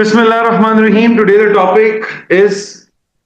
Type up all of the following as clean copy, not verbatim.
Bismillahirrahmanirrahim. Today the topic is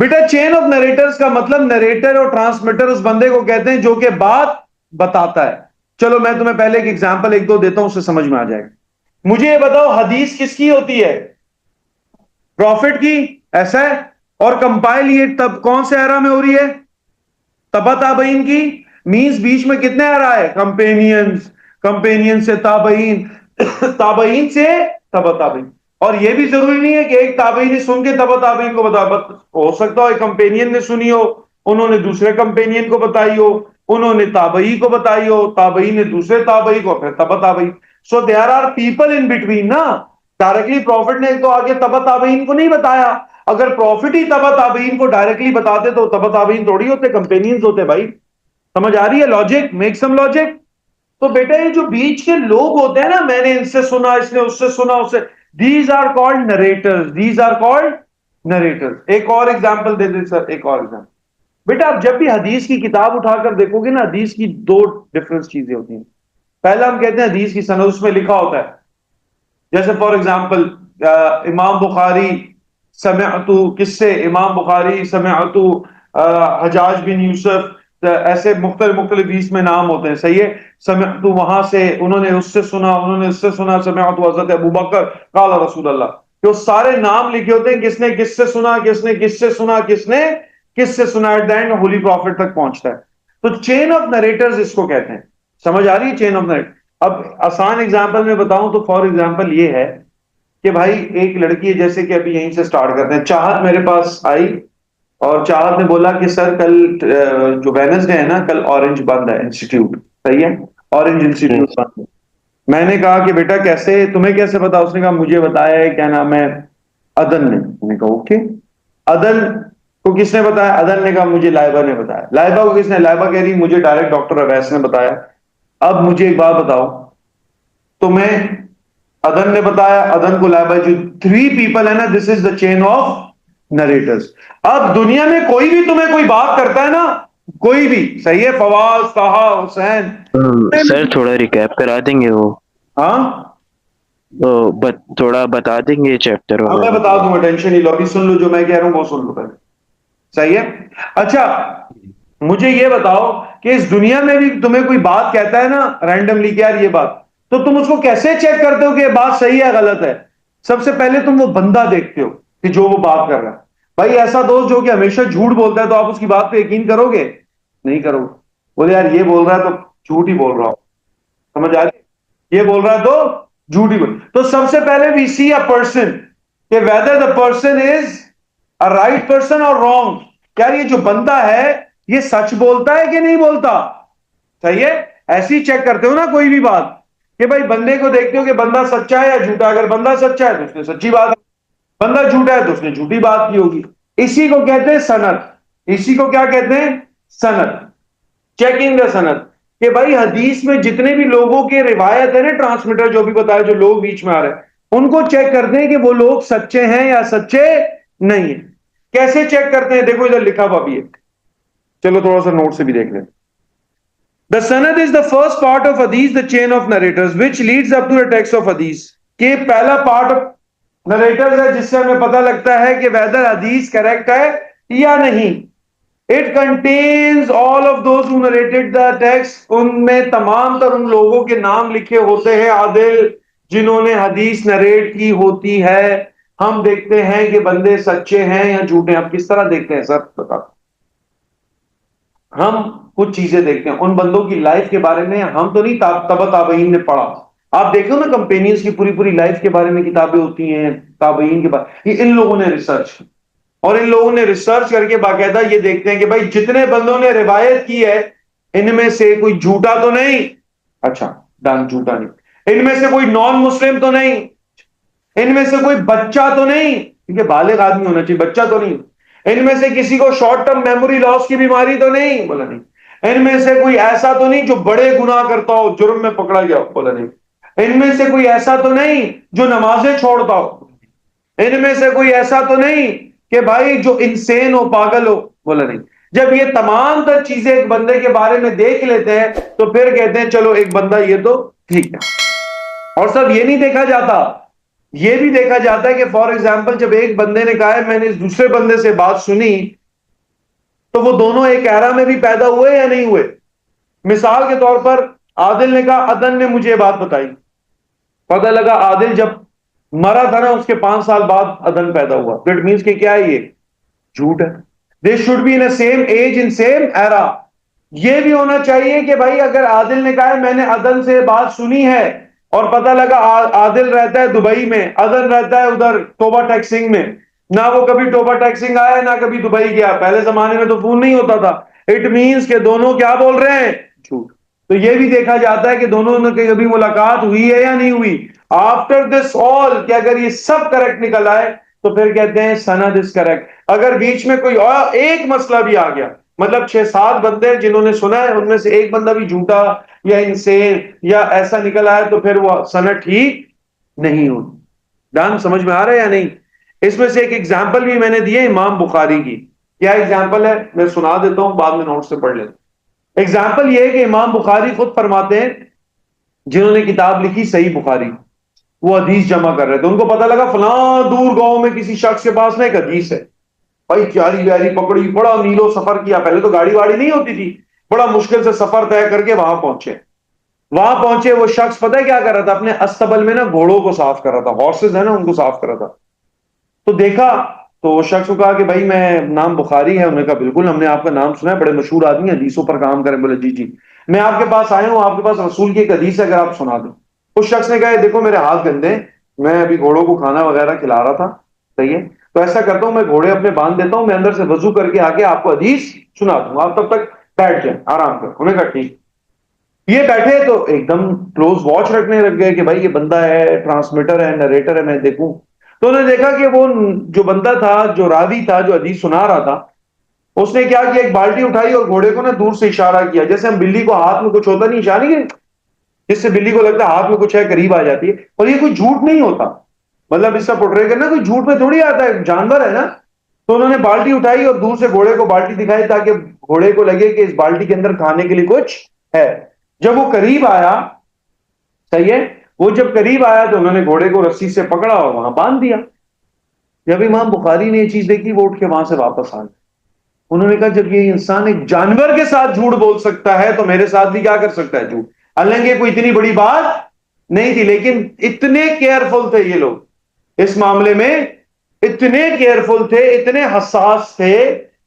بیٹا chain of narrators کا مطلب نریٹر اور ٹرانسمیٹر اس بندے کو کہتے ہیں جو کہ بات بتاتا ہے. چلو میں تمہیں پہلے ایک ایگزامپل ایک دو دیتا ہوں, اس سے سمجھ میں آ جائے گا. مجھے یہ بتاؤ حدیث کس کی ہوتی ہے؟ پروفٹ کی, ایسا ہے؟ اور کمپائل یہ تب کون سے ایرا میں ہو رہی ہے؟ تبا تابعین کی. مینز بیچ میں کتنے ایرا ہے؟ کمپینین سے تابعین, تابعین سے تبا تابعین. اور یہ بھی ضروری نہیں ہے کہ ایک تابعین نے سن کے تبا تابعین کو بتا, ہو سکتا ہو ایک کمپینین نے سنی ہو, انہوں نے دوسرے کمپینین کو بتائی ہو, انہوں نے تابعی کو بتائی ہو, تابعی نے دوسرے تابعی کو, پھر تبا تابعین. So there are people in between نا. ڈائریکٹلی پروفٹ نے تو آگے تبا تابعین کو نہیں بتایا. اگر پروفٹ ہی تبا تابعین کو ڈائریکٹلی بتاتے تو تبا تابعین تھوڑی ہوتے, کمپینینز ہوتے بھائی. سمجھ آ رہی ہے لاجک؟ Make some logic. تو بیٹا یہ جو بیچ کے لوگ ہوتے ہیں نا, میں نے ان سے سنا, اس نے اس سے سنا, اس سے, these are called narrators, these are called narrators. ایک اور ایگزامپل دے دیں سر, ایک اور ایگزامپل. بیٹا آپ جب بھی حدیث کی کتاب اٹھا کر دیکھو گے نا, حدیث کی دو ڈفرنس چیزیں ہوتی ہیں. پہلا ہم کہتے ہیں حدیث کی سند, اس میں لکھا ہوتا ہے, جیسے فار ایگزامپل امام بخاری سمعت, کس سے؟ امام بخاری سمعت حجاج بن یوسف, ایسے مختلف حدیث میں نام ہوتے ہیں, صحیح ہے؟ سمعت وہاں سے, انہوں نے اس سے سنا, انہوں نے اس سے سنا. سمعت حضرت ابو بکر قال رسول اللہ, جو سارے نام لکھے ہوتے ہیں, کس نے کس سے سنا, کس نے کس سے سنا, کس نے کس سے سنا, at the end holy prophet تک پہنچتا ہے. تو چین آف نریٹرز اس کو کہتے ہیں. سمجھ آ رہی ہے چین آف نریٹر؟ اب آسان ایگزامپل میں بتاؤں تو فار ایگزامپل یہ ہے کہ بھائی ایک لڑکی ہے, جیسے کہ ابھی یہیں سے سٹارٹ کرتے ہیں. چاہت میرے پاس آئی اور چاہت نے بولا کہ سر کل جو وینسڈے ہے نا, کل اورنج بند ہے انسٹیٹیوٹ, صحیح ہے؟ اورنج انسٹیٹیوٹ بند ہے. میں نے کہا کہ بیٹا کیسے, تمہیں کیسے پتا؟ اس نے کہا مجھے بتایا ہے, کیا نام ہے, عدن نے. میں نے کہا اوکے. عدن کو کس نے بتایا؟ عدن نے کہا مجھے لائبہ نے بتایا. لائبہ کو کس نے؟ لائبہ کہہ رہی مجھے ڈائریکٹ ڈاکٹر اویس نے بتایا. اب مجھے ایک بات بتاؤ, تمہیں عدن نے بتایا, عدن کو لائبہ, جو 3 پیپل ہے نا, دس از دا چین آف نریٹرز. اب دنیا میں کوئی بھی تمہیں کوئی بات کرتا ہے نا, کوئی بھی, صحیح ہے, فواز, طہا, حسین, سر تھوڑا ریکیپ کرا دیں گے وہ, ہاں تھوڑا بتا دیں گے چیپٹر میں وغیرہ. بتا دوں گا, ٹینشن نہیں لو, ابھی سن لو جو میں کہہ رہا ہوں وہ سن لو پہلے, صحیح ہے؟ اچھا مجھے یہ بتاؤ کہ اس دنیا میں بھی تمہیں کوئی بات کہتا ہے نا رینڈملی کہ یار یہ بات, تو تم اس کو کیسے چیک کرتے ہو کہ یہ بات صحیح ہے غلط ہے؟ سب سے پہلے تم وہ بندہ دیکھتے ہو کہ جو وہ بات کر رہا ہے. بھائی ایسا دوست جو کہ ہمیشہ جھوٹ بولتا ہے تو آپ اس کی بات پہ یقین کرو گے؟ نہیں کرو گے. بولے یار یہ بول رہا ہے تو جھوٹ ہی بول رہا ہوں. سمجھ آ رہی؟ یہ بول رہا ہے تو جھوٹ ہی بول. تو سب سے پہلے وی سی اے پرسن کہ whether the person is a right person or wrong. یار یہ جو بندہ ہے یہ سچ بولتا ہے کہ نہیں بولتا, صحیح ہے؟ ایسی چیک کرتے ہو نا کوئی بھی بات کہ بھائی بندے کو دیکھتے ہو کہ بندہ سچا ہے یا جھوٹا. اگر بندہ سچا ہے تو اس نے سچی بات, بندہ جھوٹا ہے تو اس نے جھوٹی بات کی ہوگی. اسی کو کہتے ہیں سند. اسی کو کیا کہتے ہیں؟ سند. چیکنگ دا سند. کہ بھائی حدیث میں جتنے بھی لوگوں کے روایت ہے نا, ٹرانسمیٹر جو بھی بتایا, جو لوگ بیچ میں آ رہے ہیں, ان کو چیک کرتے ہیں کہ وہ لوگ سچے ہیں یا سچے نہیں ہیں. کیسے چیک کرتے ہیں؟ دیکھو ادھر لکھا ہوا بھی ہے, چلو تھوڑا سا نوٹ سے بھی دیکھ لیں. The sanad is the first part of hadith, the chain of narrators, which leads up to the text of hadith. کہ پہلا پارٹ نریٹرز ہے جس سے ہمیں پتہ لگتا ہے کہ whether حدیث کریکٹ ہے یا نہیں. It contains all of those who narrated the text. ان میں تمام تر ان لوگوں کے نام لکھے ہوتے ہیں عادل جنہوں نے حدیث نریٹ کی ہوتی ہے. ہم دیکھتے ہیں کہ بندے سچے ہیں یا جھوٹے ہیں. آپ کس طرح دیکھتے ہیں سر بتا؟ ہم کچھ چیزیں دیکھتے ہیں ان بندوں کی لائف کے بارے میں. ہم تو نہیں تبع تابعین نے پڑھا. آپ دیکھو نا کمپینینز کی پوری پوری لائف کے بارے میں کتابیں ہوتی ہیں, تابعین کے بارے, یہ ان لوگوں نے ریسرچ, اور ان لوگوں نے ریسرچ کر کے باقاعدہ یہ دیکھتے ہیں کہ بھائی جتنے بندوں نے روایت کی ہے ان میں سے کوئی جھوٹا تو نہیں. اچھا ڈن, جھوٹا نہیں. ان میں سے کوئی نان مسلم تو نہیں. ان میں سے کوئی بچہ تو نہیں, کیونکہ بالغ آدمی ہونا چاہیے, بچہ تو نہیں. ان میں سے کسی کو شارٹ ٹرم میموری لاس کی بیماری تو نہیں, بولا نہیں. ان میں سے کوئی ایسا تو نہیں جو بڑے گناہ کرتا ہو, جرم میں پکڑا گیا, بولا نہیں. ان میں سے کوئی ایسا تو نہیں جو نمازیں چھوڑتا ہو. ان میں سے کوئی ایسا تو نہیں کہ بھائی جو انسین ہو, پاگل ہو, بولا نہیں. جب یہ تمام تر چیزیں ایک بندے کے بارے میں دیکھ لیتے ہیں تو پھر کہتے ہیں چلو ایک بندہ یہ تو ٹھیک ہے. اور سب یہ نہیں دیکھا جاتا یہ بھی دیکھا جاتا ہے کہ فار ایگزامپل جب ایک بندے نے کہا ہے میں نے اس دوسرے بندے سے بات سنی، تو وہ دونوں ایک ایرا میں بھی پیدا ہوئے یا نہیں ہوئے؟ مثال کے طور پر عادل نے کہا عدن نے مجھے یہ بات بتائی، پتہ لگا عادل جب مرا تھا نا اس کے 5 سال بعد عدن پیدا ہوا، دیٹ مینس کہ کیا ہے یہ جھوٹ ہے. They should be in same age in same era. یہ بھی ہونا چاہیے کہ بھائی اگر عادل نے کہا ہے میں نے عدن سے بات سنی ہے اور پتہ لگا عادل رہتا ہے دبئی میں، عدن رہتا ہے ادھر ٹوبا ٹیکسنگ میں، نہ وہ کبھی ٹوبا ٹیکسنگ آیا نہ کبھی دبئی گیا، پہلے زمانے میں تو فون نہیں ہوتا تھا، اٹ مینس کہ دونوں کیا بول رہے ہیں؟ جھوٹ. تو یہ بھی دیکھا جاتا ہے کہ دونوں کی کبھی ملاقات ہوئی ہے یا نہیں ہوئی. آفٹر دس آل کہ اگر یہ سب کریکٹ نکل آئے تو پھر کہتے ہیں سند از کریکٹ. اگر بیچ میں کوئی اور ایک مسئلہ بھی آ گیا، مطلب 6-7 بندے جنہوں نے سنا ہے ان میں سے ایک بندہ بھی جھوٹا یا انسین یا ایسا نکل آیا تو پھر وہ سند ٹھیک نہیں ہوتی. ڈان سمجھ میں آ رہا ہے یا نہیں؟ اس میں سے ایک ایگزامپل بھی میں نے دی ہے امام بخاری کی. کیا ایگزامپل ہے؟ میں سنا دیتا ہوں، بعد میں نوٹ سے پڑھ لیتا ہوں. ایگزامپل یہ ہے کہ امام بخاری خود فرماتے ہیں، جنہوں نے کتاب لکھی صحیح بخاری، وہ حدیث جمع کر رہے تھے، ان کو پتہ لگا فلاں دور گاؤں میں کسی شخص کے پاس نا ایک حدیث ہے. بھائی پیاری پیاری پکڑی، بڑا میلوں سفر کیا، پہلے تو گاڑی واڑی نہیں ہوتی تھی، بڑا مشکل سے سفر طے کر کے وہاں پہنچے. وہ شخص پتہ ہے کیا کر رہا تھا؟ اپنے استبل میں نا گھوڑوں کو صاف کر رہا تھا، ہارسز ہے نا ان کو صاف کر رہا تھا. تو دیکھا تو وہ شخص کو کہا کہ بھائی میں نام بخاری ہے. انہوں نے کہا بالکل ہم نے آپ کا نام سنا ہے، بڑے مشہور آدمی ہیں، حدیثوں پر کام کریں. بولے جی جی میں آپ کے پاس آیا ہوں، آپ کے پاس رسول کی ایک حدیث ہے، اگر آپ سنا دیں. اس شخص نے کہا دیکھو میرے ہاتھ گندے ہیں، میں ابھی گھوڑوں کو کھانا وغیرہ کھلا رہا تھا، صحیح ہے، تو ایسا کرتا ہوں میں گھوڑے اپنے باندھ دیتا ہوں، میں اندر سے وضو کر کے آگے آپ کو حدیث سنا دوں، آپ تب تک بیٹھ جائیں آرام کر. انہوں نے کہا ٹھیک. یہ بیٹھے تو ایک دم کلوز واچ رکھنے لگ گئے کہ بھائی یہ بندہ ہے، ٹرانسمیٹر ہے، نریٹر ہے، میں دیکھوں. تو انہوں نے دیکھا کہ وہ جو بندہ تھا، جو راوی تھا، جو حدیث سنا رہا تھا، اس نے کیا کیا، ایک بالٹی اٹھائی اور گھوڑے کو نا دور سے اشارہ کیا، جیسے ہم بلی کو ہاتھ میں کچھ ہوتا نہیں اشارہ نہیں، جس سے بلی کو لگتا ہے ہاتھ میں کچھ ہے قریب آ جاتی ہے. اور یہ کوئی جھوٹ نہیں ہوتا، مطلب اس کا پورٹرے کرنا کوئی جھوٹ میں تھوڑی آتا ہے، جانور ہے نا. تو انہوں نے بالٹی اٹھائی اور دور سے گھوڑے کو بالٹی دکھائی تاکہ گھوڑے کو لگے کہ اس بالٹی کے اندر کھانے کے لیے کچھ ہے. جب وہ قریب آیا، صحیح ہے، وہ جب قریب آیا تو انہوں نے گھوڑے کو رسی سے پکڑا اور وہاں باندھ دیا. جب امام بخاری نے یہ چیز دیکھی وہ اٹھ کے وہاں سے واپس آ گئے. انہوں نے کہا جب یہ انسان ایک جانور کے ساتھ جھوٹ بول سکتا ہے تو میرے ساتھ بھی کیا کر سکتا ہے جھوٹ. حالانکہ کوئی اتنی بڑی بات نہیں تھی، لیکن اتنے کیئرفل تھے یہ لوگ اس معاملے میں، اتنے کیئرفل تھے، اتنے حساس تھے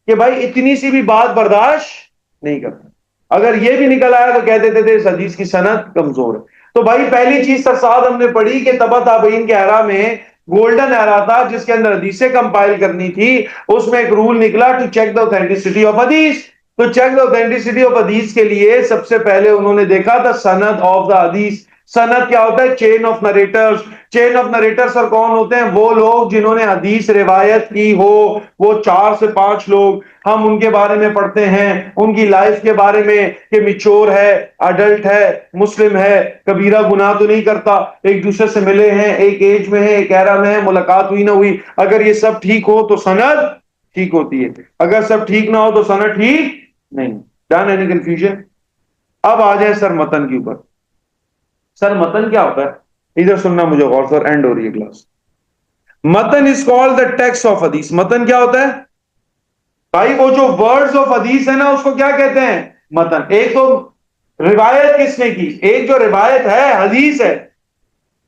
کہ بھائی اتنی سی بھی بات برداشت نہیں کرتے. اگر یہ بھی نکل آیا تو کہہ دیتے تھے اس حدیث کی سند کمزور ہے. تو بھائی پہلی چیز ساتھ ہم نے پڑھی کہ تبع تابعین کے ایرا میں گولڈن ایرا تھا جس کے اندر حدیثیں کمپائل کرنی تھی. اس میں ایک رول نکلا to check the authenticity of حدیث. تو چیک دا اوتھینٹسٹی آف حدیث کے لیے سب سے پہلے انہوں نے دیکھا تھا سند آف دا حدیث. سند کیا ہوتا ہے؟ Chain of narrators. Chain of narrators اور کون ہوتے ہیں؟ وہ لوگ جنہوں نے حدیث روایت کی ہو، وہ 4 سے 5 لوگ. ہم ان کے بارے میں پڑھتے ہیں، ان کی لائف کے بارے میں کہ میچور ہے، اڈلٹ ہے، مسلم ہے، کبیرہ گناہ تو نہیں کرتا، ایک دوسرے سے ملے ہیں، ایک ایج میں ہے، ایک ایرا میں ہے، ملاقات ہوئی نہ ہوئی. اگر یہ سب ٹھیک ہو تو سند ٹھیک ہوتی ہے، اگر سب ٹھیک نہ ہو تو سند ٹھیک نہیں. ڈن؟ Any confusion? اب آ جائیں سر متن کے اوپر. سر متن کیا ہوتا ہے؟ ادھر سننا مجھے غور سے، اینڈ ہو رہی ہے کلاس. متن is called the text of حدیث. متن کیا ہوتا ہے بھائی؟ وہ جو ورڈز آف حدیث ہے نا اس کو کیا کہتے ہیں؟ متن. ایک تو روایت کس نے کی، ایک جو روایت ہے حدیث ہے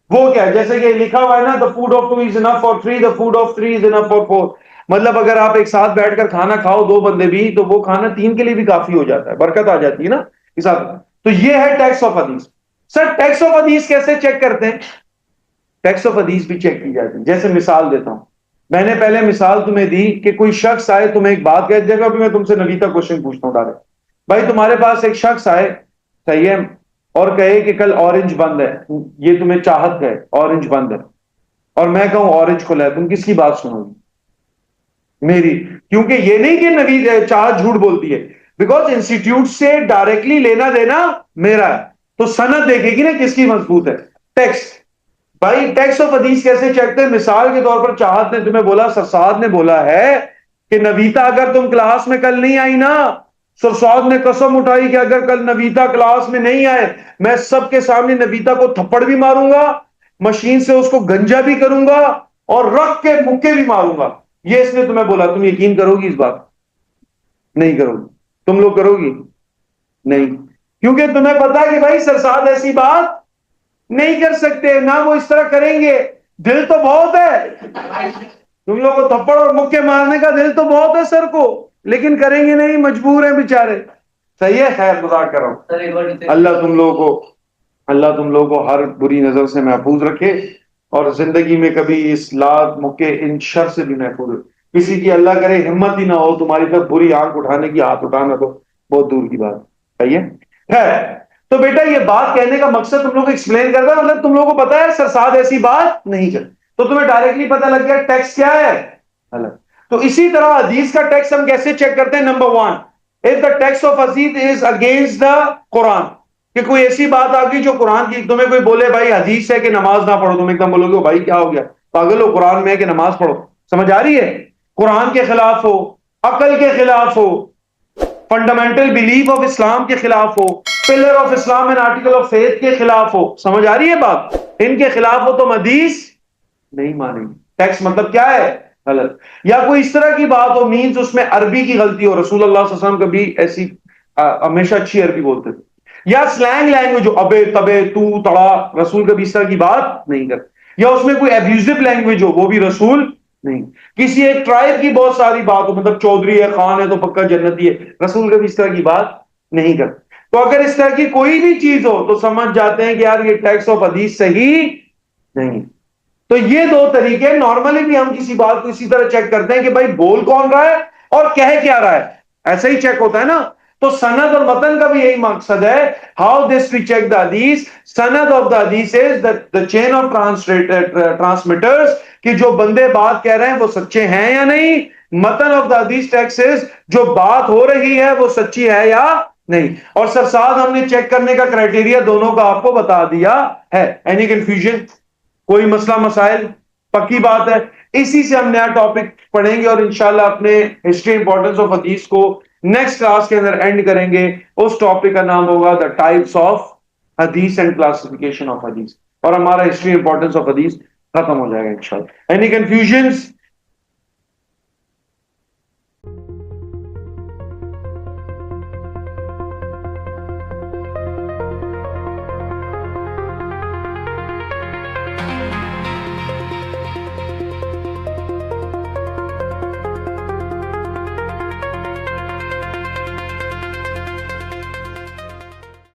وہ کیا ہے؟ جیسے کہ لکھا ہوا ہے نا the food of 2 is enough for 3, the food of 3 is enough for 4. مطلب اگر آپ ایک ساتھ بیٹھ کر کھانا کھاؤ 2 بندے بھی تو وہ کھانا 3 کے لیے بھی کافی ہو جاتا ہے، برکت آ جاتی ہے نا حساب. تو یہ ہے ٹیکسٹ آف حدیث. سر ٹیکسٹ آف حدیث کیسے چیک کرتے ہیں؟ ٹیکسٹ آف حدیث بھی چیک کی جاتی ہے. جیسے مثال دیتا ہوں، میں نے پہلے مثال تمہیں دی کہ کوئی شخص آئے تمہیں ایک بات کہہ دے گا. ابھی میں تم سے نویتا کوشچن پوچھتا ہوں ڈائریکٹ. بھائی تمہارے پاس ایک شخص آئے، صحیح ہے، اور کہے کہ کل اورنج بند ہے، یہ تمہیں چاہت ہے اورنج بند ہے، اور میں کہوں اورنج کھلا ہے، تم کس کی بات سنو گی؟ میری. کیونکہ یہ نہیں کہ نوید چاہت جھوٹ بولتی ہے، بیکاز انسٹیٹیوٹ سے ڈائریکٹلی لینا دینا میرا ہے. تو سند دیکھے گی نا کس کی مضبوط ہے. ٹیکسٹ. بھائی ٹیکسٹ آف حدیث کیسے چیک ہیں؟ مثال کے طور پر چاہت نے تمہیں بولا، سرساد نے بولا ہے کہ نویتا اگر تم کلاس میں کل نہیں آئی نا، سرساد نے قسم اٹھائی کہ اگر کل نویتا کلاس میں نہیں آئے میں سب کے سامنے نویتا کو تھپڑ بھی ماروں گا، مشین سے اس کو گنجا بھی کروں گا اور رکھ کے مکے بھی ماروں گا. یہ اس نے تمہیں بولا. تم یقین کرو گی اس بات؟ نہیں کرو گی. تم لوگ کرو گی؟ نہیں. کیونکہ تمہیں پتا ہے کہ بھائی سرساد ایسی بات نہیں کر سکتے, نہ وہ اس طرح کریں گے. دل تو بہت ہے تم لوگوں کو تھپڑ اور مکے مارنے کا, دل تو بہت ہے سر کو, لیکن کریں گے نہیں, مجبور ہیں بیچارے. صحیح ہے. خیر خدا کرو. اللہ تم لوگوں کو ہر بری نظر سے محفوظ رکھے, اور زندگی میں کبھی اس لات مکے ان شر سے بھی محفوظ رکھے. کسی کی اللہ کرے ہمت ہی نہ ہو تمہاری طرف بری آنکھ اٹھانے کی, ہاتھ اٹھانا تو بہت دور کی بات. صحیح ہے. تو بیٹا یہ بات کہنے کا مقصد تم لوگ کو ایکسپلین کرتا ہے, مطلب تم لوگوں کو پتا ہے سرساد ایسی بات نہیں کرتی, تو تمہیں ڈائریکٹلی پتا لگ گیا ٹیکسٹ کیا ہے الگ. تو اسی طرح حدیث کا ٹیکسٹ ہم کیسے چیک کرتے ہیں؟ Number 1, if the text of حدیث is against the قرآن, کہ کوئی ایسی بات آ گئی جو قرآن کی, تمہیں کوئی بولے بھائی حدیث ہے کہ نماز نہ پڑھو, تم ایک دم بولو گے بھائی کیا ہو گیا, پاگل ہو, قرآن میں ہے کہ نماز پڑھو. سمجھ آ رہی ہے؟ قرآن کے خلاف ہو, عقل کے خلاف ہو, فنڈامنٹل بلیف آف اسلام کے خلاف ہو, pillar of Islam and article of faith کے خلاف ہو. سمجھ آ رہی ہے بات؟ ان کے خلاف ہو تو حدیث نہیں مانیں گے. ٹیکسٹ مطلب کیا ہے؟ غلط. یا کوئی اس طرح کی بات ہو, مینز اس میں عربی کی غلطی ہو, رسول اللہ صلی اللہ علیہ وسلم کبھی ایسی ہمیشہ اچھی عربی بولتے تھے. یا سلینگ لینگویج ہو, ابے تبے تو تڑا, رسول کبھی اس طرح کی بات نہیں کرتے. یا اس میں کوئی ابیوزو لینگویج ہو, وہ بھی رسول نہیں. کسی ایک ٹرائب کی بہت ساری بات ہو, مطلب چودھری ہے, خان ہے تو پکا جنتی ہے, رسول کبھی اس طرح کی بات نہیں کرتے. تو اگر اس طرح کی کوئی بھی چیز ہو تو سمجھ جاتے ہیں کہ یار یہ ٹیکسٹ آف حدیث صحیح نہیں. تو یہ دو طریقے, نارملی بھی ہم کسی بات کو اسی طرح چیک کرتے ہیں کہ بھائی بول کون رہا ہے اور کہہ کیا رہا ہے, ایسا ہی چیک ہوتا ہے نا. تو سند اور متن کا بھی یہی مقصد ہے. How this we check the حدیث, سند آف دا حدیث از دا چین آف ٹرانسمیٹرز, کہ جو بندے بات کہہ رہے ہیں وہ سچے ہیں یا نہیں. متن آف دا حدیث ٹیکسٹ از, جو بات ہو رہی ہے وہ سچی ہے یا نہیں. اور سر ساتھ ہم نے چیک کرنے کا کرائٹیریا دونوں کا آپ کو بتا دیا ہے. اینی کنفیوژن, کوئی مسئلہ مسائل؟ پکی بات ہے. اسی سے ہم نیا ٹاپک پڑھیں گے اور انشاءاللہ اپنے ہسٹری امپورٹنس آف حدیث کو نیکسٹ کلاس کے اندر اینڈ کریں گے. اس ٹاپک کا نام ہوگا دا ٹائپس آف حدیث اینڈ کلاسیفیکیشن آف حدیث, اور ہمارا ہسٹری امپورٹنس آف حدیث ختم ہو جائے گا انشاءاللہ. Any confusions?